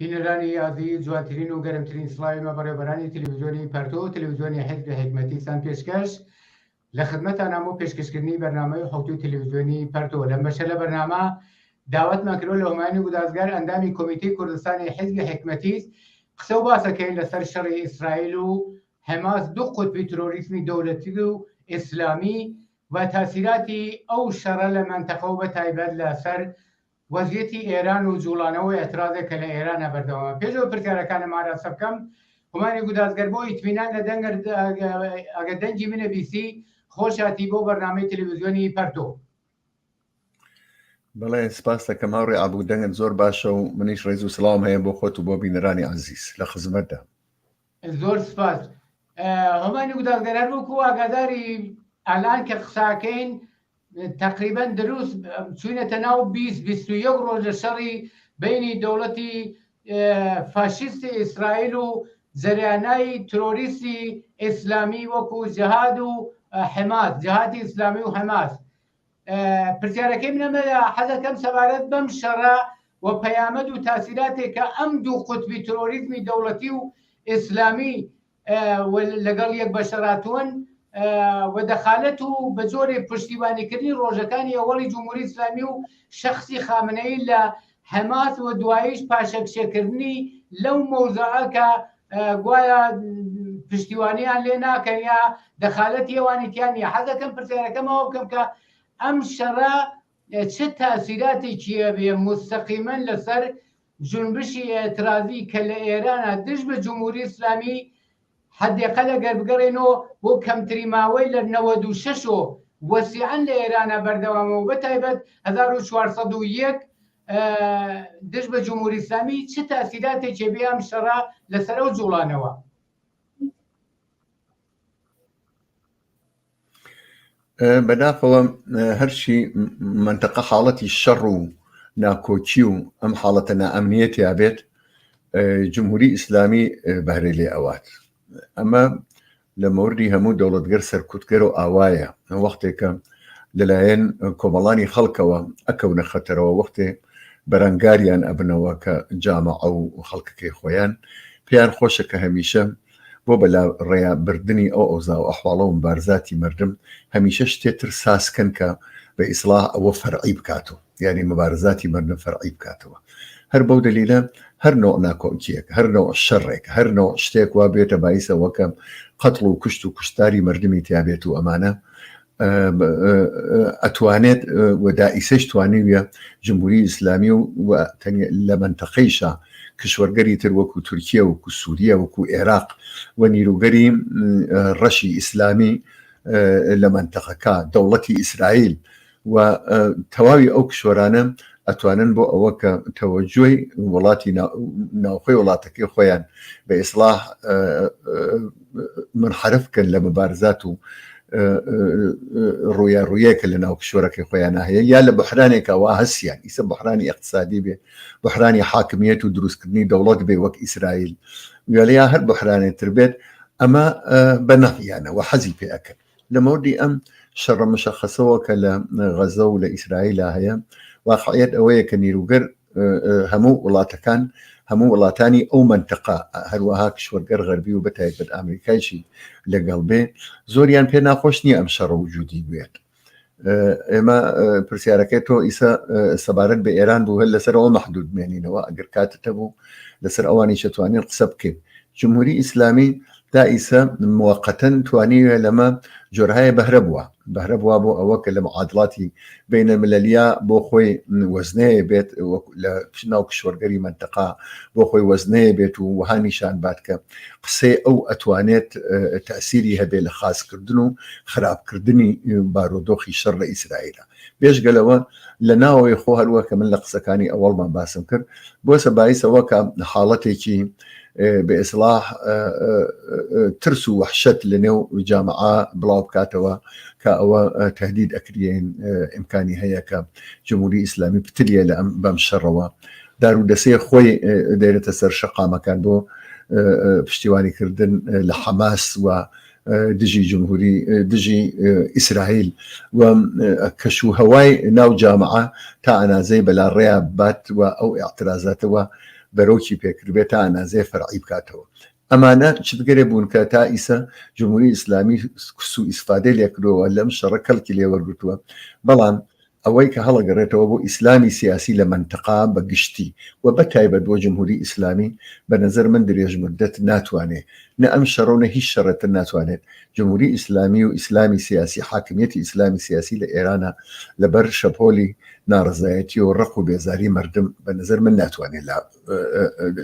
بینەرانی یازی جواترین و گەرمترین سڵاوی بەڕێوەبەرانی تەلەڤیزیۆنی پەرتۆ و تەلەڤیزیۆنی حیزبی حکمەتیستان پێشکەش لە خزمەتان هەموو پێشکەشکردنی بەرنامەی حوتی تەلەڤیزیۆنی پەرتۆ لەم بەشە لە بەرنامە داوەتمان کردووە لە هەمایانی گودازگار ئەندامی کۆمیتەی کوردستانی حیزبی حکمەتیست قسە و باسەکەین لەسەر شەڕی ئیسرائیل و هەماس دوو قوتبی تۆریزمی دەوڵەتی و ئیسلامی و تاسیراتی ئەو شەڕە لە مەنتەقە و بەتایبەت لەسەر وەزیەتی ئێران و جوڵانەوەی ئەترازێک کە لە ئێرانە بەردەوامە. پێشەوە پرسیارەکانم ئاراسە بکەم هەمانی گودازگەر بۆ ئیتمینان لە ئەگە دەنگی منە بیسی خۆشاتی بۆ بەرنامەی تەلەڤیزیۆنی پەرتۆ. بەڵێ سپاس دەکەم هاوڕێ ئابوو دەنگت زۆر باشە و منیش ڕێز و سڵام هەیە بۆ خۆت و بۆ بینەرانی عەزیز لە خزمەتدا. زۆر سپاس. هەمانی گودازگەر هەر وەکو ئاگاداری ئەلان کە قساکەین تقریبا دروست چوینەتە ناو 20-21 ڕۆژ لە شەڕی بینی دەوڵەتی فاشیستی ئیسرائیل و جەریانای تۆریستی ئیسلامی وەکو جەهاد و حەماس، جەهادی ئیسلامی و حەماس. پرسیارەکەی منەمە حەزەکەم سەبارەت بەم شەڕە و پەیامەد و تاسیراتێک کە ئەم دوو قوتبی تۆریزمی دەوڵەتی و ئیسلامی لەگەڵ یەک بەشەراتوون و دەخالەت و بە جۆرێ پشتیوانیکردنی ڕۆژەکانی ئەوەڵی جمهوری ئیسلامی و شەخسی خامنەیی لە حەماس و دواییش پاشەکشێکردنی لەو مەوزوعە کە گوایە پشتیوانیان لێ ناکەن یا دەخالەتی ئێوانیتیانە. حەزەکەم پرسیارەکەمەوە بکەم کە ئەم شەڕە چه تاسیراتێکیە بێ مستەقیمەن لەسەر جونبشی ئێترازی کە لە ئێرانە دژ بە جمهوری ئیسلامی حدێقە لەگەر بگەڕێنەوە بۆ کەمتری ماوەی لە 96 وەسیعەن لە ئێرانە بەردەوامەوە بەتایبەت 1401 دژ بە جمهوری ئیسلامی چه تاسیراتێکی بێ ئەم شەڕە لەسەر ئەو جوڵانەوە؟ بەداخەوە هەرچی منتەقە حاڵەتی شەڕ و ناکۆچی و ئەم حاڵەتە نائەمنیەتیا بێت جمهوری ئیسلامی بەهرەی لێ ئەوات. ئەمە لە مەوردی هەموو دەوڵەتگەر سەرکوتگەر و ئاوایە وەختێکە لەلایەن کۆمەڵانی خەڵکەوە ئەکەونە خەتەرەوە وەختێ بەرەنگاریان ئەبنەوە کە جامەعە و خەڵکەکەی خۆیان پێیان خۆشە کە هەمیشە بۆ بەلا ڕێیابردننی ئەو ئەوزا و ئەحواڵە و مبارزاتی مردم هەمیشە شتێتر ساسکەن کە بە ئیسلاح ئەوە فەرعی بکاتەوە، یعنی مبارزاتی مردم فەرعی بکاتەوە. هەر بەو دلیلە هەر نوع ناکۆچیەک، هەر نوع شەڕێک، هەر نوع شتێک وا بێتە باعیسەوە کە قەتڵ و کوشت و کوشتاری مردمی تیابێت و ئەمانە ئەتوانێت وەدائیسەش توانیویە جمهوری ئیسلامی و لە منتەقەیشە کشوەرگەری تر وەکو تورکیە وەکو سووریە وەکو عێراق و نیروگەری ڕەشی ئیسلامی لە منتەقەکە دەوڵەتی ئیسرائیل و تەواوی ئەو کشوەرانە ئەتوانن بۆ ئەوە کە تەوەجۆی وڵاتی ناوخۆی وڵاتەکەی خۆیان بە ئیسلاح منحرفکەن لە مبارزات و ڕوویەکە لە ناو کشوەرەکەی خۆیان هەیە یا لە بحرانێکەوە هەسیان ئیسە بحرانی اقتصادی بێ، بحرانی حاکمیت و دروستکردنی دەوڵەت بێ وەک ئیسرائیل یا هەر بحرانێتتر بێت ئەمە بە نەفیانە و حەزی پێ ئەکەن. لە مەوردی ئەم شەڕە مشەخەسەوە کە لە غەزە و لە ئیسرائیل هەیە واقعیت ئەوەیە کە نیروگەر هەموو وڵاتەکان هەموو وڵاتانی ئەو منتەقە هەروەها کشوەرگەر غەربی و بەتایبەت ئامریکایشی لەگەڵ بێ زۆریان پێ ناخۆش نییە ئەم شەڕە وجودی بێت. ئێمە پرسیارەکەی تۆ ئیسا سەبارەت بە ئێران بوو هەر لەسەرەوە مەحدود مێنینەوە ئەگەر کاتتە بوو لەسەر ئەوانی شەتوانین قسە بکەین. جمهوری ئیسلامی دا ئیسا موقتەن توانیوێ لەمە جۆرهایە بەهرە بووە بۆ ئەوە کە لە معادڵاتی بینە ملەلیا بۆ خۆی وەزنەیە بێت لە ناو کشوەرگەری منتەقا بۆ خۆی وەزنەیە بێت و وهانیشان بات کە قسەی ئەو ئەتوانێت تەسیری هەبێ لە خاسکردن و خراپکردنی بارودۆخی شەڕ لە ئیسرائیلە. بێژگەلەوە لە ناوەوەی خۆ هەروە کە من لە قسەکانی ئەوەڵمان باسم کرد بۆ سەبایسەوە کە حاڵەتێکی بە ئیسلاح ترس و وحشت لە نێو جامعە بڵاو بکاتەوە کە ئەوە تهدید ئەکرێن ئیمکانی هەیە کە جمهوری ئیسلامی پتلیە لە بەم شەڕەوە دارودەسێ خۆی دەیرێتە سەر شەقامەکان بۆ پشتیوانیکردن لە حەماس و دژی جمهوری دژی ئیسرائیل و کەشوهەوای ناو جامعە تا ئەنازەی بەلا ڕێیا بات و ئەو ئاعترازاتەوە بەرەوکی پێکردبێت تا ئەنازێ فەرعی بکاتەوە. ئەمانە چگەرێ بوون کە تا ئیسە جمهوری ئیسلامی سو ئیسفادەی لێکردەوە لەم شەڕە کەڵکی لێوەرگرتووە، بەڵام ئەوەی کە هەڵەگەڕێتەوە بۆ ئیسلامی سیاسی لە منتەقا بە گشتی و بە تایبەت بۆ جمهوری ئیسلامی بە نەزەر من درێژ مدەت ناتوانێت نە ئەم شەڕۆنە هیچ شەڕەتر ناتوانێت جمهوری ئیسلامی و ئیسلامی سیاسی حاکمیەتی ئیسلامی سیاسی لە ئێرانە لەبەر شەپۆلی ناڕزایەتی و ڕق و بێزاری مردم بە نەزەر من ناتوانێت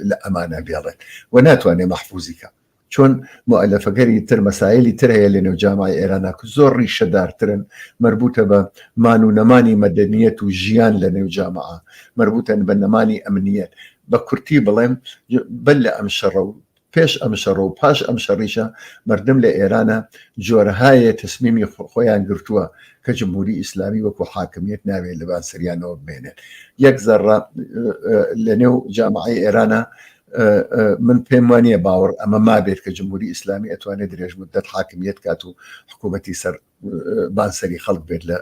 لە ئەمانە بێڵێت و ناتوانێت مەحفوظیکە چۆن مؤلفەگەری تر مەسایلی تر هەیە لە نێو جامعی ئێرانە زۆر ڕیشەدارترن مربوطە بە مان و نەمانی مەدەنیەت و ژیان لە نێو جامعە مربوطن بە نەمانی ئەمنیەت بە کورتی بڵێم بەل لە ئەم شەڕە و پێش ئەم شەڕە و پاش ئەم شەڕیشە مردم لە ئێرانە جۆرەهایە تەسمیمی خۆیان گرتووە کە جمهوری ئیسلامی وەکو حاکمیت ناوێت لەبان سریانەوە بمێنێت یەک زەڕە لە نێو جامعی ئێرانە من پێم وانە باوەڕ ئەمە مابێت کە جمهوری ئیسلامی ئەتوانێت درێژ مدەت حاکمیت کات و حکوومەتی سەر بانسەری خەڵک بێت لە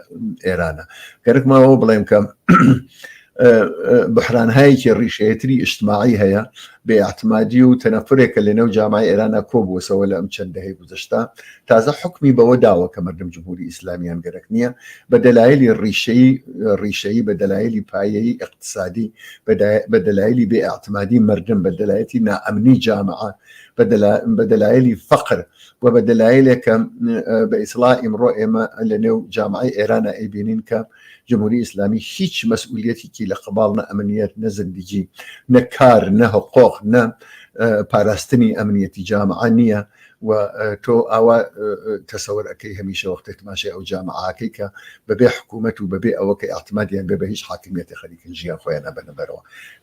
ئێرانە گەرەکماوە بڵێم کە بحرانهایەکی ڕیشەیەتری ئیجتماعی هەیە بێئاعتمادی و تەنەفرێکە لە نێو جامعی ئێرانە کۆبووەسەوە لە ئەم چەند دەهەی گوزەشتا تازە حکمی بەوە داوە کە مردم جمهوری ئیسلامیان گەرەک نییە بە دەلایلی ڕیشەیی بە دەلایلی پایەی اقتصادی بە دەلایلی بێئاعتمادی مردم بە دەلایەتی نائەمنی جامعە بە دەلایلی فەقر و بە دەلایلێکە بە ئیسڵا ئیمڕۆ ئێمە لە نێو جامعی ئێرانە ئەیبینین کە جمهوری ئیسلامی هیچ مەسئولیەتێکی لە قبال نە ئەمنیەت نە زندگی نە کار نە حقوق نە پاراستنی ئەمنیەتی جامعە نییە و تۆ ئاوا تەسەوەر ئەەکەی هەمیشە وەختێک تماشای ئەو جامعاکەی کە بەبێ حکوومەت و بەبێ ئەوەکە ئاعتمادیان بێ بە هیچ حاکمیەتی خەریکن ژیان خۆیان نەبەرەوە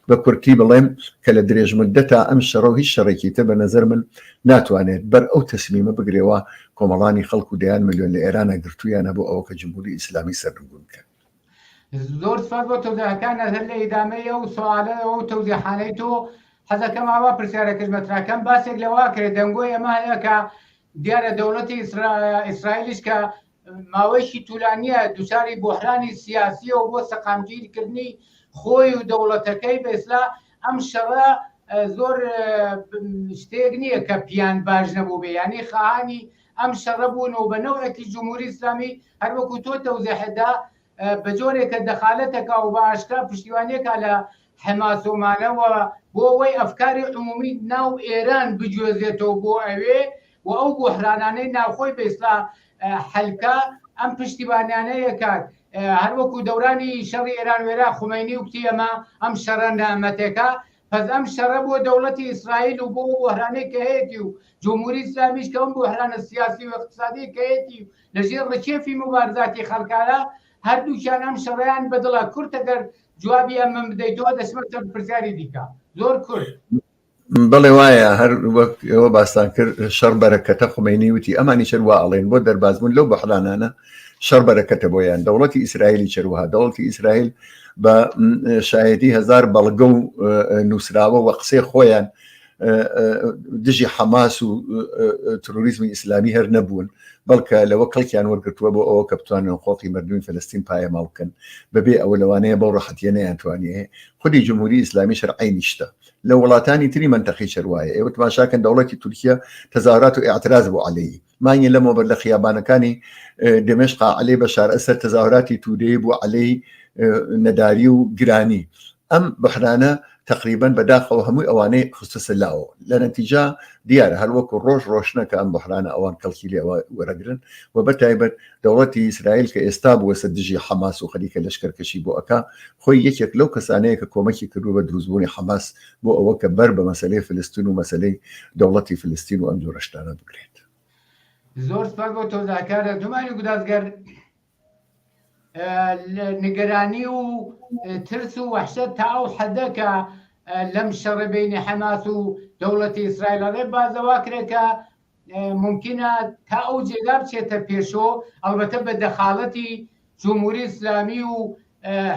بە کورتی بڵێم کە لە درێژ مدەتا ئەم شەڕە و هیچ شەڕێکی تر بە نەزەر من ناتوانێت بەر ئەو تەسمیمە بگرێەوە کۆمەڵانی خەڵکو دەیان ملیۆن لە ئێرانە گرتویانە بۆ ئەوە کە جمهوری ئیسلامی سەرنگون بکەن. زۆر سپاس بۆ تەوزیحەکانە هەر لە ئیدامەیە و سوالەوە و تەوزیحانەی تۆ حەزەکەم ئاوا پرسیارەکەش مەتراکەم باسێک لەوا کرێت دەنگۆی ئەمە هەیە کە دیارە دەوڵەتی ئیسرائیلیش کە ماوەیەکی توولانیە دووچاری بۆحرانی سیاسیە و بۆ سەقامگیرکردنی خۆی و دەوڵەتەکەی بە ئیسلا ئەم شەڕە زۆر شتێک نییە کە پیان باش نەبوو بێ یعنی خەهانی ئەم شەڕە بوون و بە نەوەیەکی جمهوری ئیسلامی هەر وەکو تۆ تەوزیحدا بە جۆرێکە دەخالەتەکە و بە ئاشکرا پشتیوانیەکە لە حماسۆمانەوە بۆ ئەوەی ئەفکاری عمومی ناو ئێران بجوێزێتەوە بۆ ئەوێ و ئەو بۆحرانانەی ناوخۆی بە ئیسلا حەلکە ئەم پشتیوانیانەیە کات هەر وەکو دەورانی شەڕی ئێران وێرا خومەینی وکتی ئەمە ئەم شەڕە نامەتێکە پس ئەم شەڕە بۆ دەوڵەتی ئیسرائیل و بۆ بۆحرانەی کە هەیەی و جمهوری ئیسلامیش کە ئەم بۆحرانە سیاسی و اقتصادی کە هەیەی لەژێر ڕکێفی مبارزاتی خەڵکانە هەردووکیان ئەم شەڕیان بەدڵە کورت ئەگەر جوابی ئەمە بدەیتەوە دەچمەتە پرسیاری دیکە زۆر کورت بەڵێ وایە هەر وەک ئێوە باستان کرد شەڕ بەرەکەتە خومەینی وتی ئەمانی چەروە ئەڵێن بۆ دەربازبوون لەو بەحرانانە شەڕ بەرەکەتە بۆیان دەوڵەتی ئیسرائیلی چەروەها دەوڵەتی ئیسرائیل بە شایەتی هزار بەڵگە و نووسراوە وە قسەی خۆیان دژی حەماس و تروریزمی ئیسلامی هەر نەبوون بەڵکە لەوە کەڵکیان وەرگرتووە بۆ ئەوە کە بتوانن خۆڵی مردمی فەلەستین پایەماڵ بکەن بەبێ ئەوە لەوانەیە بەو ڕەحەتیە نەیانتوانێ خودی جمهوری ئیسلامی شەرعی نیشتە لە وڵاتانی تری منتەقی چەروایە ئێوە تماشاکەن دەوڵەتی تورکیا تەزاورات و ئیعتراض بۆ عەلەیی مانگی لەمەوە لە خیابانەکانی دمشق عەلەی بەشار ئەسەد تەزاوراتی تودەی بۆ عەلەی نەداری و گرانی ئەم بەحرانە تقریبا بەداخەوە هەمووی ئەوانەی خستە لاوە لە نەتیجا دیارە هەروەکو ڕۆژ ڕۆشنەکە ئەم بەحرانە ئەوان کەڵکی لێەوە وەرەگرن و بەتایبەت دەوڵەتی ئیسرائیل کە ئێستا بووە سەر دژی حەماس و خەریکە لەشکەرکەشی بۆ ئەکا خۆی یەکێک لەو کەسانەیە کە کۆمەکی کردو بە دروستبوونی حەماس بۆ ئەوە کە بەر بە مەسەلەی فلستین و مەسەلەی دەوڵەتی فلستین و ئەم جۆرە شتانە بگرێت. زۆر سپاس بۆ تۆزاکارە دومانی گودازگەر نیگەرانی و ترس و وەحشەت تا ئەو حەدەکە لەم شەڕە بینی حەماس و دەوڵەتی ئیسرائیل ئەڵێ بازەوا کرێکە ممکنە تا ئەو جێگا بچێتە پێشۆ ئەلبەتە بە دەخاڵەتی جمهوری ئیسلامی و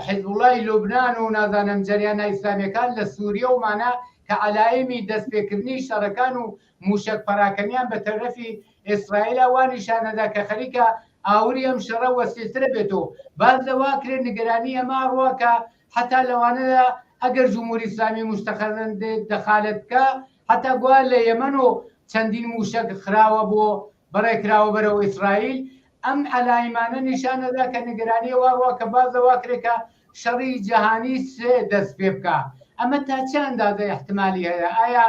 حیزبوڵای لوبنان و نازانم جەریانە ئیسلامیەکان لە سووریە و مانە کە عەلایمی دەستپێکردنی شەڕەکان و موشک پەراکەنیان بە تەرەفی ئیسرائیلە وا نیشانەدا کە خەریکە ئاوری ئەم شەڕە وەسیلترە بێتەوە باز لەوا کرێ نیگەرانی ئەمە ڕووە کە حتا لەوانەیە ئەگەر جمهوری ئیسلامی مستەقەرن دەخالت بکە حتا گوال لە یەمەن و چەندین موشک خراوە بۆ بەڕێکراوە بەرەو ئیسرائیل ئەم عەلایمانە نیشانەدا کە نیگەرانی واوە کە بازەوا کرێکە شەڕی جەهانی سێ دەست پێ بکە ئەمە تا چه ئەندازە احتمالی هەیە ئایا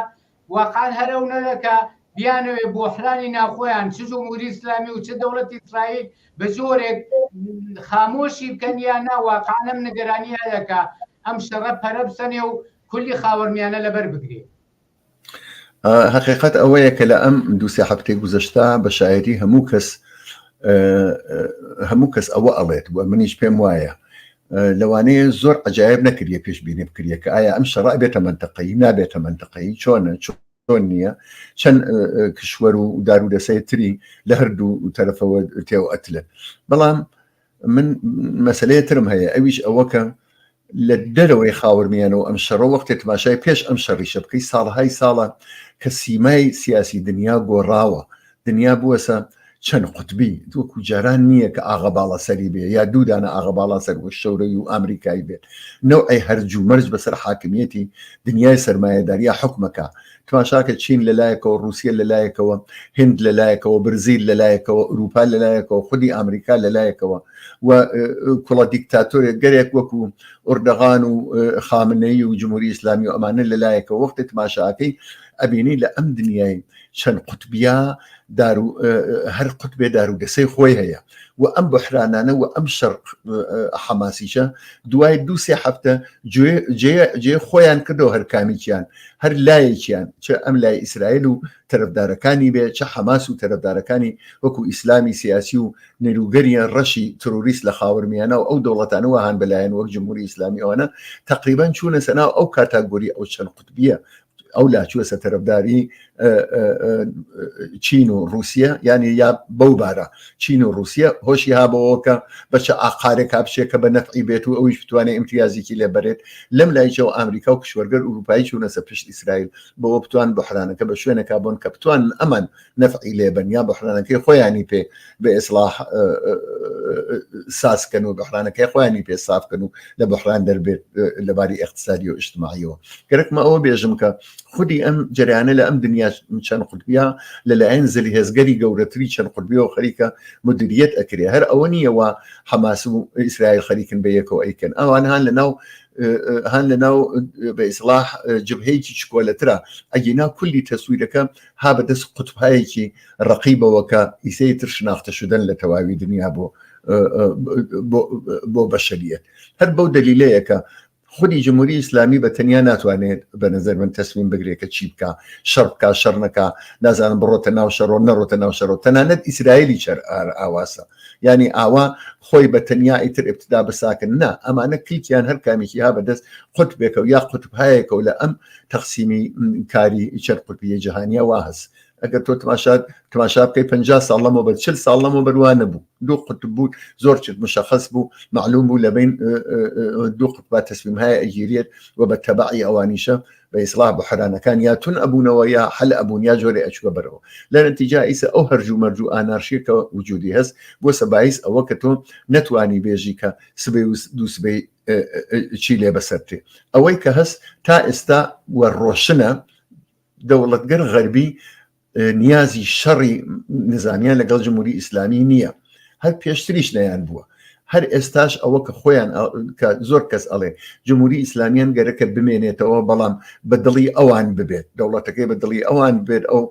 واقعاً هەرەو نەدەکە بیانەوێ بۆحرانی ناوخۆیان چ جمهوری ئیسلامی و چ دەوڵەتی ئیسرائیل بە جۆرێک خامۆشی بکەن یان نا واقعاً ئەم نیگەرانی هەیەکە ئەم شەڕە پەرە بسەنێ و کولی خاوەرمیانە لەبەر بگرێ حقیقت ئەوەیە کە لە ئەم دووسێ هەفتەی گوزەشتا بە شایەتی هەموو کەس ئەوە ئەڵێت بووە منیش پێم وایە لەوانەیە زۆر عجایب نەکردیە پێشبینی بکرێ کە ئایا ئەم شەڕە بێتە منتەقەی نابێتە منتەقەی چۆن نییە چەند کشوەر و دارودەسەی تری لە هەردوو تەرەفەوە تێو ئەتلێت بەڵام من مەسەلەیە ترم هەیە ئەویش ئەوە کە لە دەرەوەی خاوەرمیانەوە ئەم شەڕە وەختێ تماشای پێش ئەم شەڕیشە بکەی ساڵهای ساڵە کە سیمای سیاسی دنیا گۆڕاوە دنیا بووەسە چەند قوتبی وەکو جاران نییە کە ئاغا باڵاسەری بێ یا دوودانە ئاغا باڵاسەر وە شەورەی و ئامریکایی بێت نەوعی هەرج و مەرج بەسەر حاکمیەتی دنیای سەرمایەداریا حکومەکە تماشاکە چین لەلایەکەوە رووسیا لەلایەکەوە هند لەلایەکەوە برزیل لەلایەکەوە ئوروپا لەلایەکەوە خودی ئامریکا لەلایەکەوە و کوڵە دیکتاتۆرێک گەرێک وەکو ئوردەغان و خامنەی و جمهوری ئیسلامی و ئەمانە لەلایەکەوە وەختە تماشاکەی ئەبینی لە ئەم دنیای چەند قوتبیا هەر قوتبێ دارودەسەی خۆی هەیە و ئەم بەحرانانە و ئەم شەڕ حەماسیشە دوای دووسێ هەفتە جێ خۆیان کردەوە هەر کامیکیان هەر لایەکیان چ ئەم لای ئیسرائیل و تەرەفدارەکانی بێ چه حەماس و تەرەفدارەکانی وەکو ئیسلامی سیاسی و نێروگەریان ڕەشی تروریست لە خاوەرمیانە و ئەو دەوڵەتانەوە هەان بەلایەن وەک جمهوری ئیسلامی ئەوانە تقریبان چوونە سەناو ئەو کاتاگۆری ئەو چەند قوتبیە ئەو لا چووەسە تەرەفداری چین و رووسیا یعنی یا بەو بارە چین و رووسیا هۆشی هابەوەکە بەچە ئاقارێک کاپشێکە بە نەفعی بێت و ئەویش بتوانێت ئیمتیازێکی لێ بەرێت لەم لایەوە ئامریکا و کشوەرگەر ئوروپایی چوونەسە پشت ئیسرائیل بەوە بتوان بەحرانەکە بە شوێنەکە بۆن کە بتوان ئەمان نەفعی لێبن یا بەحرانەکەی خۆیانی پێ بە ئیسلاح ساسکەن و بەحرانەکەی خۆیانی پێ سافکەن و لە بەحران دەربێت لەباری اقتصادی و اجتماعیەوە گەرەکمە ئەوە بێژم کە خودی ئەم جریانە لە ئەم دنیا چەند قوتبیا لەلایەن زلی هێزگەری گەورەتری چەند قوتبیەوە خەریکە مدیریت ئەکرێ هەر ئەوە نییەوە حەماس و ئیسرائیل خەریکن بە یەکەوە ئەیکەن ئەوان هەان لەناو بە ئیسلاح جبهەیەکی چکۆلەترا ئەگینا کولی تەسویرەکە ها بەدەست قوتبهایەکی ڕقیبەوەکە ئیسەی تر شناختە شدن لە تەواوی دنیا بۆ بەشەریەت هەر بەو دلیلەیەکە خودی جمهوری ئیسلامی بە تەنیا ناتوانێت بە نظر من تەسمیم بگرێت کە چی بکە شەڕ بکە شەڕ نەکە نازانم بڕۆتە ناو شەڕۆ نەڕۆتە ناو شەڕۆ تەنانەت ئیسرائیلی چەر ئاواسە یعنی ئاوا خۆی بە تەنیا ئیتر ابتدا بساکن نا ئەمانە کلیکیان هەر کامێکی ها بەدەست قوتبێکە و یا قوتبهایەکە و لە ئەم تەقسیمی کاری چەر قوتبیە جەهانیە وا هەست ئەگەر تۆ تماشا بکەی 50 ساڵ لەمەوە بەر 40 ساڵ لەمەوە بەروانە بوو دوو قوتب بوو زۆر چت مشخص بوو معلوم بوو لەبین دوو قوتبا تەسمیمهای ئەگیرێت و بە تەبعی ئەوانیشە بە ئیسلاح بەحرانەکان یا تون ئەبوونەوە یا حل ئەبوون یا جۆرە ئەچوە بەرەوە لە نەتیجا ئیسە ئەو هەرجوو مەرجوو ئانارشیەکە وجودی هەست بۆ سەبایس ئەوە کە تۆ نەتوانی بێژی کە سبەی و دووسبەی چی لێ بەسەرتێ ئەوەی کە هەست تا ئێستا وەڕۆشنە دەوڵەتگەر غەربی نیازی شەڕی نظامیان لەگەڵ جمهوری ئیسلامی نییە هەر پێشتریش نەیان بووە هەر ئێستاش ئەوە کە خۆیان کە زۆر کەس ئەڵێ جمهوری ئیسلامیان گەرەکە بمێنێتەوە بەڵام بە دڵی ئەوان ببێت دەوڵەتەکەی بە دڵی ئەوان بێت ئەو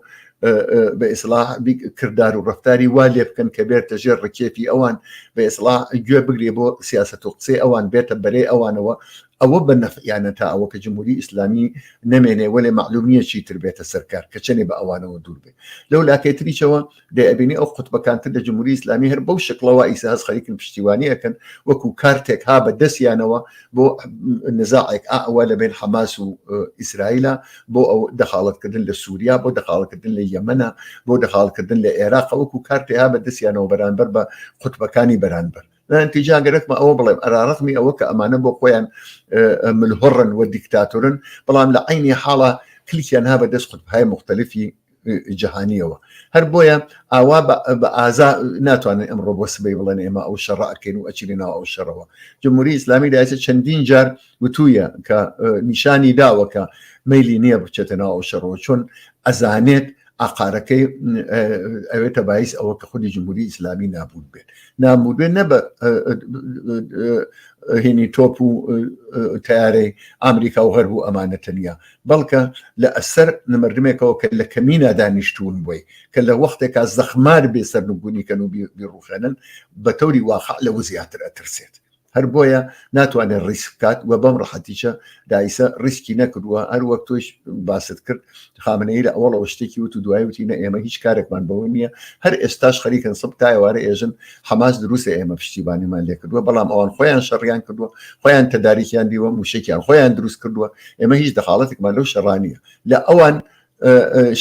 بە ئیسلاح کردار و ڕفتاری وا لێ بکەن کە بێتە ژێر ڕکێفی ئەوان بە ئیسلاح گوێ بگرێ بۆ سیاسەت و قسەی ئەوان بێتە بەرێ ئەوانەوە ئەوە بە نەفعیانە تا ئەوە کە جمهوری ئیسلامی نەمێنێ وەلێ معلوم نییە چی تر بێتە سەرکار کە چەنێ بە ئەوانەوە دوور بێت لەو لاکەیتریشەوە دەیبینی ئەو قوتبەکانتر لە جمهوری ئیسلامی هەر بەو شکلەوە ئیسا هەست خەریکن پشتیوانی ئەکەن وەکو کارتێک ها بە دەستیانەوە بۆ نزاعێک ئەوە لەبێن حەماس و ئیسرائیلە بۆ ئەو دەخاڵەتکردن لە سووریا بۆ دەخاڵەتکردن لە یەمەنە بۆ دەخاڵکردن لە عێراق وەکو کارتێ ها بە دەستیانەوە بەرامبەر بە قوتبەکانی بەرامبەر نتیجا گەرەکمە ئەوە بڵێم ئەراڕقمی ئەوە کە ئەمانە بۆ خۆیان ملهڕن و دیکتاتورن بەڵام لە عینی حاڵە کلیکیان ها بە دەست قوتبهای مختلفی جهانیەوە هەر بۆیە ئاوا بە ئازا ناتوانێت ئەمڕۆ بۆ سبەی بڵێن ئێمە ئەو شەڕەکەین و ئەچینەوە ئەو شەڕەوە جمهوری ئیسلامی دایسە چەندین جار وتوویە کە نیشانی داوە کە مەیلی نییە بچێتەوە ئەو شەڕەوە چۆن ئەزانێت ئاقارەکەی ئەوێتە باعث ئەوە کە خودی جمهوری ئیسلامی نابود بێت نابود بێت نە بە هینی تۆپ و تیارەی ئامریکا و غەرب و ئەمانە تەنیا بەڵکە لە ئەسەر نمردمێکەوە کە لە کەمینە دانیشتون بووی کە لە وەختێکا زەخمار بێ سەرنگونیکەن و بیڕوخێنن بە تەوری واقع لەوە زیاتر ئەترسێت هەر بۆیە ناتوانێت ڕیسک بکات و بەم ڕەحەتیچە دایسە ڕیسکی نەکردووە هەر وەک تۆش باست کرد خامنەی لە ئەوڵەوە شتێکی وت و دوای وتینە ئێمە هیچ کارێکمان بەوە نییە هەر ئێستاش خەریکن سب تا ئێوارە ئێژن حەماس دروستە ئێمە پشتیبانیمان لێ کردووە بەڵام ئەوان خۆیان شەڕیان کردووە خۆیان تەداریکیان دیوە موشکیان خۆیان دروست کردووە ئێمە هیچ دەخاڵەتێکمان لەو شەڕانیە لە ئەوان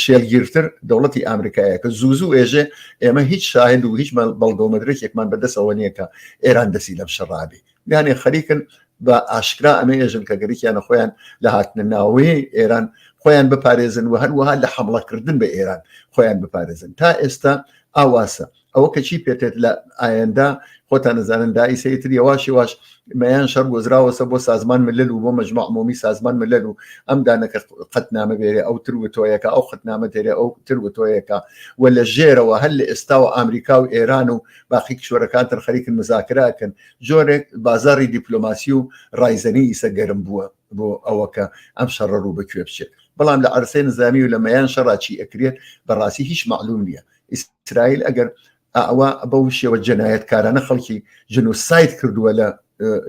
شێلگیرتر دەوڵەتی ئامریکایە کە زوو ئێژێ ئێمە هیچ شاهد و هیچ بەڵگەومەدرێکێکمان بەدەستەوە نییە کە ئێران دەسی لەم شەڕابێ یانێ خەریکن بە ئاشکرا ئەمە ئێژن کە گەریکیانە خۆیان لە هاتنە ناوەیە ئێران خۆیان بپارێزن و هەروەها لە حمڵەکردن بە ئێران خۆیان بپارێزن تا ئێستا ئاواسە ئەوە کەچی پێێت لە ئاەندا خۆتان نزانن دائیسەیتر یەواشی واش مەیان شەڕ گۆزراوەسە بۆ سازمان ملل و بۆ مەجموع عمومی سازمان ملل و ئەم دانەکە قەتنامە بێرێ ئەو تروتۆیەکە ئەو قەتنامە تێرێ ئەو تروتۆیەکە و لە ژێرەوە هەر لە ئێستا و ئامریکا و ئێران و باقی کشوەرەکان تر خەریکن مزاکراکەن جۆرێک بازاری دیپلۆماسی و ڕایزەنی ئیسە گەرم بووە بۆ ئەوە کە ئەم شەڕە ڕوو بکوێ بچێت بەڵام لە عەرسەی نزامی و لە مەیان شەڕاچی ئەکرێت بەڕاستی هیچ معلوم نییە ئیسرائیل ئەگەر ئەوە بەو شێوە جەنایەتکارانە خەڵکی جنۆساید کردووە لە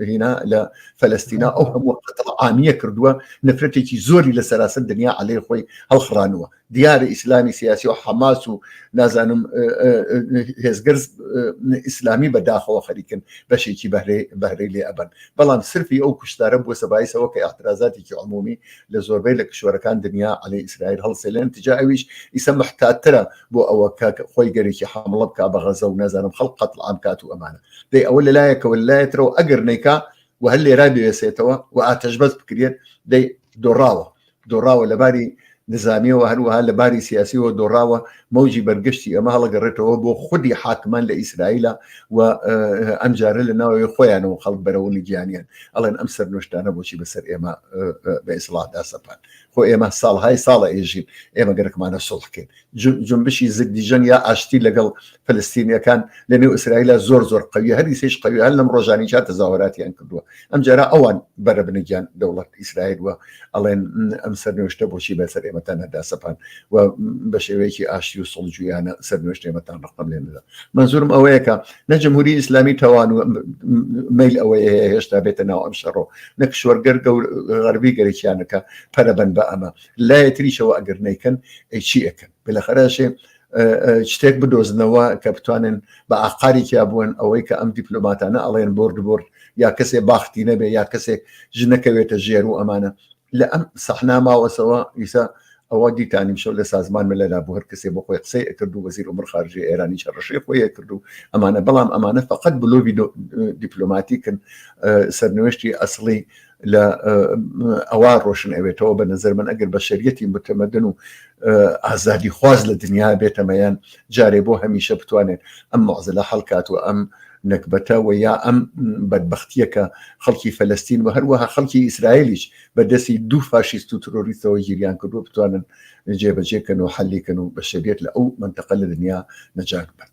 هینا لە فەلەستینا ئەو هەموو قەتڵ عامیە کردووە نفرەتێکی زۆری لە سەراسەر دنیا عەلەی خۆی هەڵخڕانووە دیارە ئیسلامی سیاسی و حەماس و نازانم هێزگەر ئیسلامی بەداخەوە خەریکن بەشێکی بەهرەی لێ ئەبن بەڵام سرفی ئەو کوشتارە بۆ سەبایسەوە کە ئاعترازاتێکی عمومی لە زۆربەی لە کشوەرەکان دنیا عەلەی ئیسرائیل هەڵسێلێن تجا ئەویش ئیسە محتاترە بۆ ئەوە کە خۆی گەرێکی حمڵە بکا بە غەزە و نازانم خەڵق قەتڵ عام کات و ئەمانە دەی ئەوە لەلایەکەوە لایەترەوە ئەگەر نەیکا و هەر لێرا بێسێتەوە و ئاتەشبەس بکرێت دەی دۆڕاوە لەباری نظامیەوە هەروەها لە باری سیاسیەوە دۆڕاوە مەوجی بەرگشتی ئەمە هەڵەگەڕێتەوە بۆ خودی حاکمان لە ئیسرائیلە و ئەمجارە لە ناوەوەی خۆیانەوە خەڵک بەرەوەی گیانیان ئەڵێن ئەم سەرنوشتانە بۆچی بەسەر ئێمە بە ئیسڵاحدا سەپان خۆ ئێمە ساڵهای ساڵە ئێژین ئێمە گەرەکمانە سوڵحکەین جنبشی زگدیژەن یا ئاشتی لەگەڵ فلستینیەکان لە نێو ئیسرائیلە زۆر قەوی هەری سێش قەوی هەر لەم ڕۆژانی چا تەزاوەراتیان کردووە ئەمجارە ئەوان بەرە بنگیان دەوڵەت ئیسرائیل وە ئەڵێن ئەم سەرنوشتە بۆچی بەسەر ئێمەتان هەدا سەپان و بە شێوەیەکی ئاشتی و سڵجویانە سەرنوشت ئێمەتان ڕقم لێنەدا منزورم ئەوەیە کە نە جمهوری ئیسلامی تەوان و میل ئەوەیە هێشتا بێتە ناو ئەم شەڕۆ نەک شوەرگەر غەربی گەرەکیانەکە پەرەبەن بە ئەمە لایەتریشەوە ئەگەر نەیکەن چی ئەکەن بلەخەراشێ شتێک بدۆزنەوە کە بتوانن بە ئاقارێکیا بوون ئەوەی کە ئەم دیپلۆماتانە ئەڵێن بۆرد یا کەسێ باختی نەبێ یا کەسێک ژنەکەوێتە ژێر و ئەمانە لە ئەم سەحنا ماوەسەوە ئیسا ئەوە دیتانیم شەو لە سازمان ملەلا بۆ هەر کەسێ بۆ خۆی قسەی ئەکرد و وەزیر ئومور خارجی ئێرانی چەڕەشەی خۆی کرد و ئەمانە بەڵام ئەمانە فقط بلۆبی دیپلۆماتیکن سەرنوێشتی ئەسڵی لە ئەوە ڕۆشن ئەوێتەوە بە نظر من ئەگەر بە شەریەتی متەمەدن و ئازادی خواز لە دنیا بێتەمەیان جارێ بۆ هەمیشە بتوانێت ئەم مەعزلە هەڵکات و ئەم نەکبەتە و یا ئەم بەدبەختیە کە خەڵکی فەلەستین و هەروەها خەڵکی ئیسرائیلیش بەدەستی دوو فاشیست و ترۆریستەوە گیریان کردو بتوانن جێبەجێکەن و حەلیکەن و بە شەریەت لە ئەو منتەقە لە دنیا نەجات بن.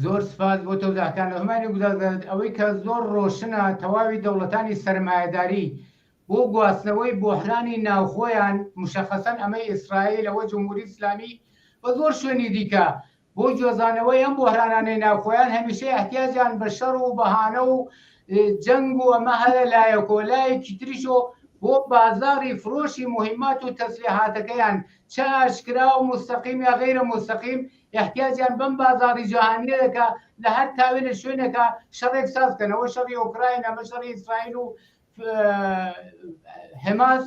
زۆر سپاس بۆ تۆداکان هەمانی گودالدەن ئەوەی کە زۆر ڕۆشنە تەواوی دەوڵەتانی سەرمایەداری بۆ گواستنەوەی بۆحرانی ناوخۆیان مشەخەسەن ئەمەی ئیسرائیل ئەوە جمهوری ئیسلامی بە زۆر شوێنی دیکە بۆ جۆزانەوەی ئەم بۆحرانانەی ناوخۆیان هەمیشە احتیاجیان بە شەڕ و بەهانە و جەنگ و ئەمە هەرە لایەکۆ لایەکی تریشۆ بۆ بازاری فرۆشی مهمات و تەسلیحاتەکەیان چه ئاشکرا و مستەقیم یا غیرە مستەقیم احتیاجیان بەم بازاری جیهانیە دەکا لە هەر تاوێ لە شوێنێکە شەڕێک سازکەنەوە شەڕی ئۆکراین ئەمە شەڕی ئیسرائیل و حماس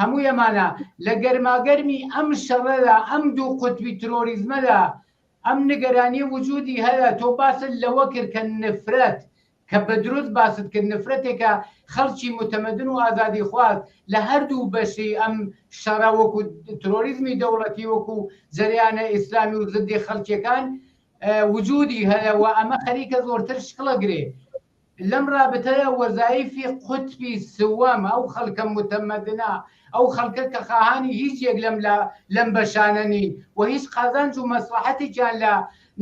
هەموو ئەمانە لە گەرماگەرمی ئەم شەڕەدا ئەم دوو قوتبی ترۆریزمەدا ئەم نیگەرانی وجودی هەیە تۆ باست لەوە کرد کە نفرەت کە بە دروست باست کرد نفرەتێکە خەڵکی متەمەدن و ئازادی خواست لە هەردوو بەشی ئەم شەڕە وەکو ترۆریزمی دەوڵەتی وەکو جەریانە ئیسلامی و زدی خەڵکیەکان وجودی هەیە و ئەمە خەریکە زۆرتر شکڵەگرێ لەم رابطەیە وەزایفی قوتبی سوەم ئەو خەڵکە متەمەدنە ئەو خەڵکە کە خاهانی هیچ یەک لەم بەشانە نین و هیچ قازانج و مەسلحەتێکیان لە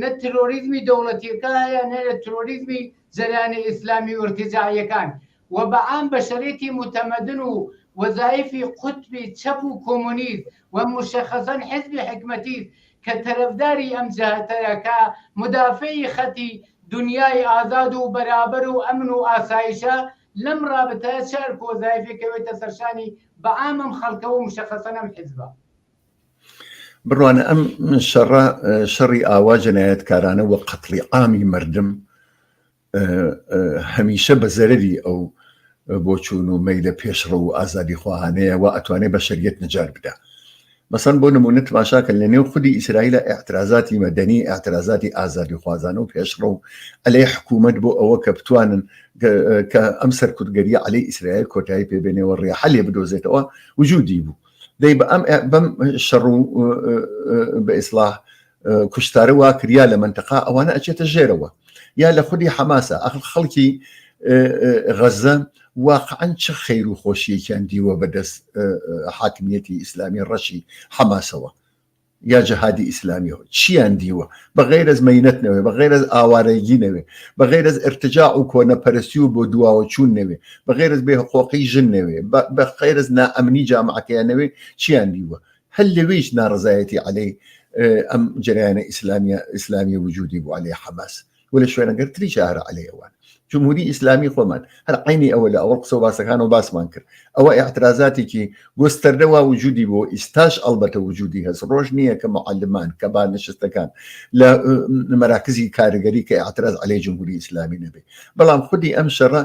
نە ترۆریزمی دەوڵەتیەکە هەیە نە لە ترۆریزمی جەریانە ئیسلامی و ارتجاعیەکان و بەعام بەشەرێتی متەمەدن و وەزایفی قوتبی چەپ و کۆمونیست و مشەخەسەن حزبی حکمەتی کە تەرەفداری ئەم جەهەتەیە کە مدافعی خەتی دنیای ئازاد و بەرابەر و ئەمن و ئاسایشە لەم رابطەیە چەر وەزایفێکەوێتە سەرشانی بەعام ئەم خەڵکە و مشەخەسەن ئەم حزبە بڕوانە ئەم شەڕی ئاوا جەنایەتکارانە و قەتڵی عامی مردم هەمیشە بە زەرەری ئەو بۆچوون و مەیلە پێشڕە و ئازادی خواهانەیە و ئەتوانێت بە شەریەت نەجات بدە مەسەن بۆ نمونە تماشاکە لە نێو خودی ئیسرائیلە ئاعترازاتی مەدەنی ئاعترازاتی ئازادی خوازانە و پێشڕە و ئەلێ حکوومەت بۆ ئەوە کە بتوانن کە ئەم سەرکوتگەریە عەلەی ئیسرائیل کۆتایی پێبێنێەوە ڕێحەلێ بدۆزێتەوە وجودی بوو دەی بەم شەڕ و بە ئیسلاح کوشتارە وا کریا لە منتەقا ئەوانە ئەچێتە ژێرەوە یا لە خودی حەماسە خەڵکی غەزە واقعاً چه خەیر و خۆشیەکیان دیوە بەدەست حاکمیەتی ئیسلامی ڕەشی حەماسەوە یا جەهادی ئیسلامیەوە چیان دیوە بەغەیر ئەز مەینەتنەوێ بەغەیر ئەز ئاوارەیگی نەوێ بەغەیر ئەز ارتجاع و کۆنەپەرستی و بۆ دواوە چوون نەوێ بەغەیر ئەز بێحقوقی ژن نەوێ بەغەیر ئەز نائەمنی جامعەکەیان نەوێ چیان دیوە هەل لەوەیش ناڕزایەتی عەلەی ئەم جەریانە ئیسلامی وجودی بوو عەلەی حەماس و لە شوێنەگەر تریش هەر عەلەی ئەوان جمهوری ئیسلامی خۆمان هەر عینی ئەوە لە ئەوە قسە و باسەکان و باسمان کرد ئەوە ئاعترازاتێکی گۆستەردەوا وجودی بۆ ئیستاش ئەڵبەتە وجودی هەست ڕۆژ نییە کە معلمان کە بانشستەکان لە مەراکزی کارگەری کە ئاعتراز عەلەی جمهوری ئیسلامی نەبێ بەڵام خودی ئەم شەڕە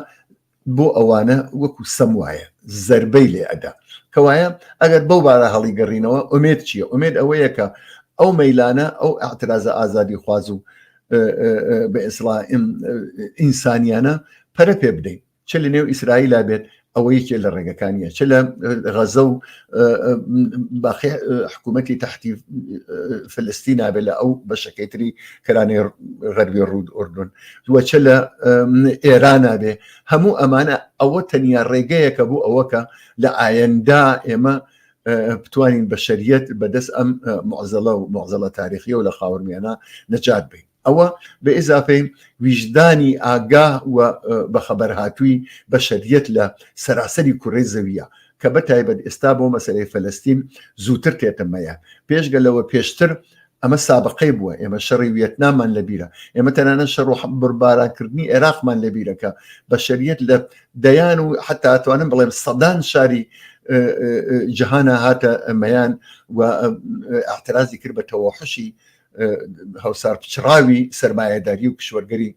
بۆ ئەوانە وەکو سەم وایە زەربەی لێ ئەدا کەوایە ئەگەر بەو بارە هەڵی گەڕینەوە ئومێد چییە ئومێد ئەوەیە کە ئەو مەیلانە ئەو ئاعترازە ئازادی خواز و بە ئیسلاح ئینسانیانە پەرە پێ بدەین چ لە نێو ئیسرائیلا بێت ئەوە یەکێ لە ڕێگەکانیە چ لە غەزە و باقی حکوومەتی تەحتی فلستینا بێت لە ئەو بەشەکەیتری کەرانەی غەربی ڕوود ئوردون وە چ لە ئێرانە بێ هەموو ئەمانە ئەوە تەنیا ڕێگەیەکە بوو ئەوەکە لە ئایندا ئێمە بتوانین بە شەریەت بەدەست ئەم معزەڵە تاریخیە و لە خاوەرمیانە نەجات بین ئەوە بە ئیزافەی ویژدانی ئاگاه و بە خەبەر هاتووی بە شەریەت لە سەراسەری کوڕەی زەویە کە بەتایبەت ئێستا بۆ مەسەلەی فەلەستین زووتر تێتەمەیە پێشگەلەوە پێشتر ئەمە سابقەی بووە ئێمە شەڕی ویەتناممان لەبیرە ئێمە تەنانە شەڕ و بڕبارانکردنی عێراقمان لەبیرەکە بە شەریەت لە دەیان و حتا ئەتوانم بڵێم سەدان شاری جەهانە هاتە مەیان و ئاعترازی کرد بە تەوەحشی هەوسار پچڕاوی سەرمایەداری و کشوەرگەری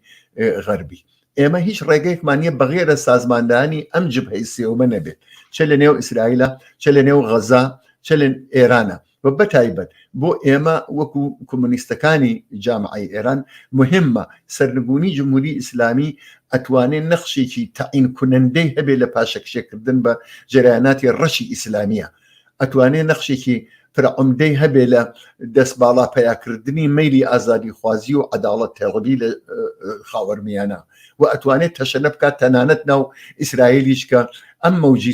غەربی ئێمە هیچ ڕێگەیەکمان نییە بەغێرە سازماندانی ئەم جبهەی سێومە نەبێت چ لە نێو ئیسرائیلە چ لە نێو غەزا چ لە ئێرانە و بەتایبەت بۆ ئێمە وەکو کۆمونیستەکانی جامعەی ئێران مهمە سەرنگونی جمهوری ئیسلامی ئەتوانێت نەخشێکی تەعین کونەندەی هەبێت لە پاشەکشێکردن بە جەرایاناتی ڕەشی ئیسلامیە ئەتوانێت نەخشێکی فرعمدەی هەبێ لە دەست باڵا پەیاکردنی مەیلی ئازادی خوازی و عەداڵەت تەڵبی لە خاوەرمیانە و ئەتوانێت تەشەنە بکات تەنانەت ناو ئیسرائیلیش کە ئەم مەوجی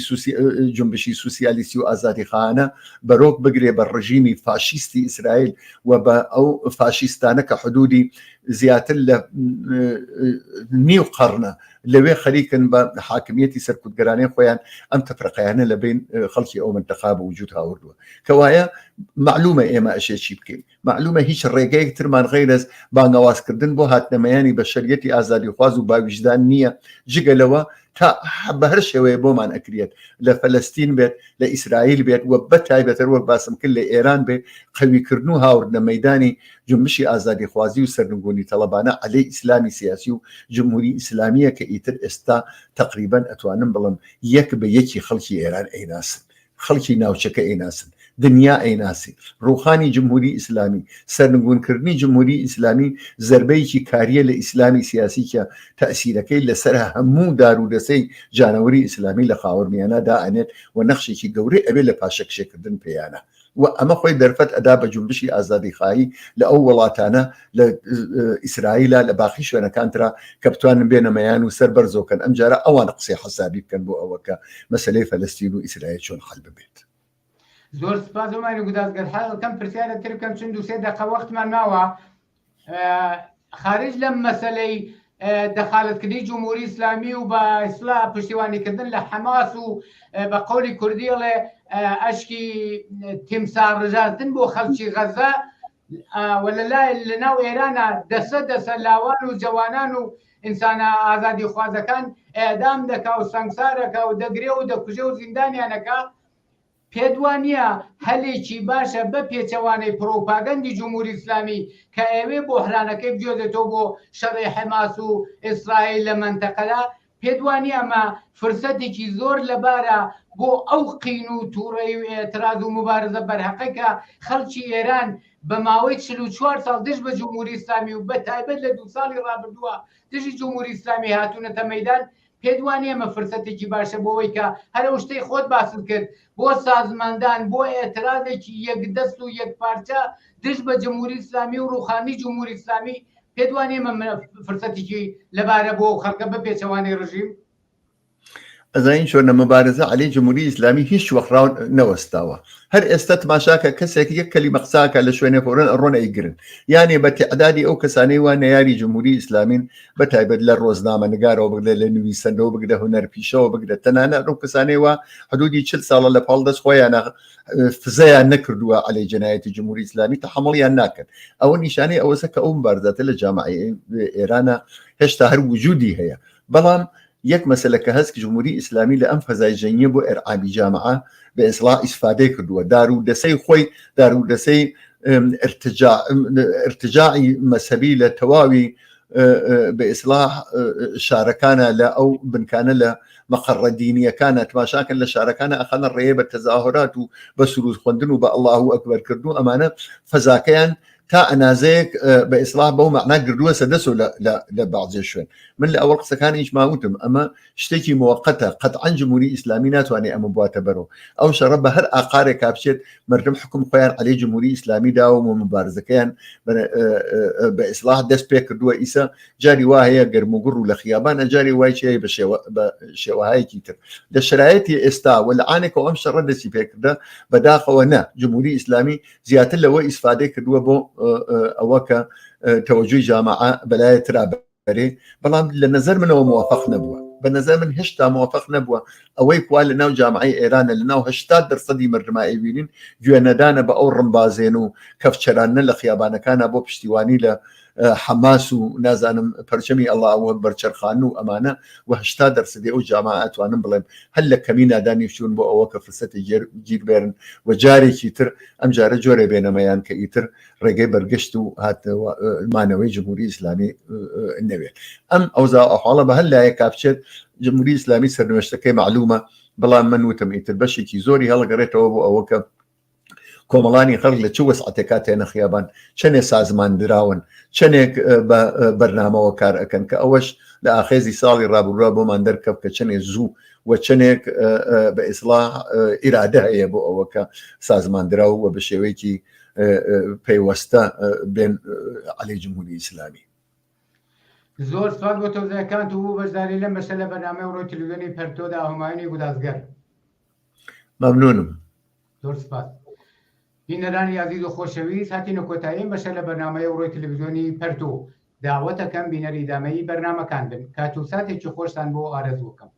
جنبشی سوسیالیستی و ئازادی خانە بەرۆک بگرێ بە ڕژیمی فاشیستی ئیسرائیل و بە ئەو فاشیستانە کە حدودی زیاتر لە نیو قەرنە لەوێ خەریکن بە حاکمیەتی سەرکوتگەرانەی خۆیان ئەم تەفرەقەیانە لە بین خەڵکی ئەو منتەقا بە وجود هاوردووە کەوایە معلومە ئێمە ئەشێکی بکەین معلومە هیچ ڕێگەیەک ترمان غەیرەز بانگەوازکردن بۆ هاتنەمەیانی بە شەریەتی ئازادی خواز و باویژدان نییە جگەلەوە تا بە هەر شێوەیە بۆمان ئەکرێت لە فەلەستین بێت لە ئیسرائیل بێت و بەتایبەتەر وەک باسم کرد لە ئێران بێت قەویکردن و هاوردنە مەیدانی جنبشی ئازادی خوازی و سەرنگونی تەڵەبانە عەلەی ئیسلامی سیاسی و جمهوری ئیسلامیە کە ئیتر ئێستا تقریبا ئەتوانم بڵم یەک بە یەکی خەڵکی ئێران ئەیناسن خەڵکی ناوچەکە ئەیناسن دنیا ئەیناسی ڕوخانی جمهوری ئیسلامی سەرنگونکردنی جمهوری ئیسلامی زربەیەکی کاریە لە ئیسلامی سیاسیکە تەسیرەکەی لەسەر هەموو دارودەسەی جانەوەری ئیسلامی لە خاوەرمیانەدا ئەنێت و نەخشێکی گەورەی ئەبێ لە پاشەکشێکردن پێیانە و ئەمە خۆی دەرفەت ئەدا بە جنبشی ئازادیخایی لە ئەو وڵاتانە لە ئیسرائیلە لە باقی شوێنەکانترا کە بتوانن بێنەمەیان و سەر بەرزۆکەن ئەم جارە ئەوان قسەی حەسابی بکەن بۆ ئەوەکە مەسەلەی فەلەستین و ئیسرائیل چۆن حەل ببێت. زۆر سپاس ومانی گودازگەر حاڵکەم پرسیارە تر بکەم چون 2-3 دقیقە وەختمان ماوە خارج لەم مەسەلەی دەخالەتکردنی جمهوری ئیسلامی و بە ئیسلاح پشتیوانیکردن لە حەماس و بە قەولی کوردیڵێ ئەشکی تیمسار ڕژاندن بۆ خەڵکی غەزە وەلەلای لەناو ئێرانە دەسە لاوان و جوانان و ئینسانە ئازادی خوازەکان ئێدام دەکا و سەنگسارەکە و دەگرێ و دەکوژێ و زیندانیانەکە پێدوانە هەلێکی باشە بە پێچەوانەی پرۆپاگەندی جمهوری ئیسلامی کە ئێوێ بۆ هەرانەکەی بجێدێتەوە بۆ شەڕی حەماس و ئیسرائیل لە منتەقەدا پێدوانی ئەمە فرسەتێکی زۆر لەبارە بۆ ئەو قین و تووڕەی و ئێتراز و مبارزە بەرهەقەکە خەڵکی ئێران بە ماوەی 44 ساڵ دژ بە جمهوری ئیسلامی و بە تایبەت لە 2 ساڵی ڕابردووە دژی جمهوری ئیسلامی هاتوونەتە مەیدان پێدوانی ئەمە فرسەتێکی باشە بۆەوەی کە هەرە شتەی خۆت باسم کرد بۆ سازماندان بۆ ئێترازێکی یەکدەست و یەکپارچە دژ بە جمهوری ئیسلامی و ڕوخانی جمهوری ئیسلامی پێدوانی ئەمە فرسەتێکی لەبارە بۆ خەڵکە بە پێچەوانی ڕژیم ئەزین چۆنە مبارزە عەلەی جمهوری ئیسلامی هیچ وەخراو نەوەستاوە هەر ئێستا تماشاکە کەسێک یەک کەلیمە قساکە لە شوێنێ فۆرن ڕۆن ئەیگرن یانێ بە تێعدادی ئەو کەسانەی وانە یاری جمهوری ئیسلامین بە تایبەت لە ڕۆژنامەنگارەوە بگرێت لە نویسەندەوە بگرە هونەرپیشەوە بگرێت تەنانە ئەو کەسانەی وا حدودی 40 ساڵە لە پاڵدەست خۆیانە فزەیان نەکردووە عەلەی جەنایەتی جمهوری ئیسلامی تەحەمڵیان ناکەن ئەوە نیشانەی ئەوەسە کە ئەو مبارزاتە لە جامعەی ئێرانە هێشتا هەر وجودی هەیە بەڵام یەک مەسەلە کە هەست جمهوری ئیسلامی لە ئەم فەزای جەنگیە بۆ ئێرعابی جامعە بە ئیسلاح ئیسفادەی کردووە دارودەسەی خۆی دارودەسەی ارتجاعی مەسەبی لە تەواوی بە ئیسلاح شارەکانە لە ئەو بنکانە لە مەقەڕە دینیەکانە تماشاکەن لە شارەکانە ئەخەنە ڕێیە بە تەزاهرات و بە سروود خوێندن و بە ئەڵڵاه ئەکبەرکردن ئەمانە فەزاکەیان تا ئەنازەیەک بە ئیسلاح بەو مەعنا گردووە سەدەس و لە بەعزێ شوێن من لە ئەوەڵ قسەکانی هیچ ماوتم ئەمە شتێکی موقەتە قەتعەن جمهوری ئیسلامی ناتوانێت ئەمە بواتە بەرەوە ئەو شەڕە بە هەر ئاقارێک کابچێت مردم حکم خۆیان عەلەی جمهوری ئیسلامی داوە و مبارزەکەیان بە ئیسلاح دەست پێ کردووە ئیسا جاری وا هەیە گەرموگڕ و لە خیابانە جاری وای چی بە شێوەهایەکی تر لە شرایەتی ئێستا و لە عانێکەوە ئەم شەڕە دەستی پێکردە بەداخەوە نە جمهوری ئیسلامی زیاتر لەوە ئیسفادەی کردووە بۆ ئەوە کە تەوەجوی جامعە بەلایەترا بەرێ بەڵام لە نەزەر منەوە موافق نەبووە بە نەزەر من هێشتا موافق نەبووە ئەوەی کوا لە ناو جامعەی ئێرانە لە ناو 80% مردمای بینین گوێنەدانە بە ئەو ڕمبازێن و کەفچەرانە لە خیابانەکانە بۆ پشتیوانی لە حەماس و نازانم پەرچەمی ئەڵڵاهوە بەرچەرخان و ئەمانە و 80% ئەو جامعە ئەتوانم بڵێم هەر لە کەمی نادانیشتون بۆ ئەوە کە فرسەتی گیر بێرن و جارێکی تر ئەم جارە جۆرە بێنەمەیان کە ئیتر ڕێگەی بەرگشت و هاتمانەوەی جمهوری ئیسلامی نەوێت ئەم ئەوزا ئەحواڵە بە هەر لایە کاپچێت جمهوری ئیسلامی سەرنوێشتەکەی معلومە بەڵام من وتم ئیتر بەشێکی زۆری هەڵگەڕێتەوە بۆ ئەوە کە کۆمەڵانی خەڵک لە چ وەسعەتێکا تێنە خیابان چەندێک سازمان دراون چەندێک بەرنامەوە کار ئەەکەن کە ئەوەش لە ئاخێزی ساڵی ڕابردووە بۆمان دەرکەب کە چەندێک زوو و چەندێک بە ئیسلاح ئیرادە هەیە بۆ ئەوە کە سازمان دراو و بە شێوەیەکی پەیوەستە بێن عەلەی جمهوری ئیسلامی زۆر سوال بۆ تۆزەکان و بوو بەشداری لەم بەشە لە بەرنامەی ڕۆی تەلەڤیزیۆنی پەرتۆدا هەمایونی گودازگەر مەمنونم زۆر سپاس بینەرانی عەزیز و خۆشەویست هاتینە کۆتاییەم بەشە لە بەرنامەی ڕۆی تەلەڤیزیۆنی پەرتۆ داوەتەکەم بینەری دامەیی بەرنامەکان بن کات و ساتێکی خۆشتان بۆ ئارەزوو بکەم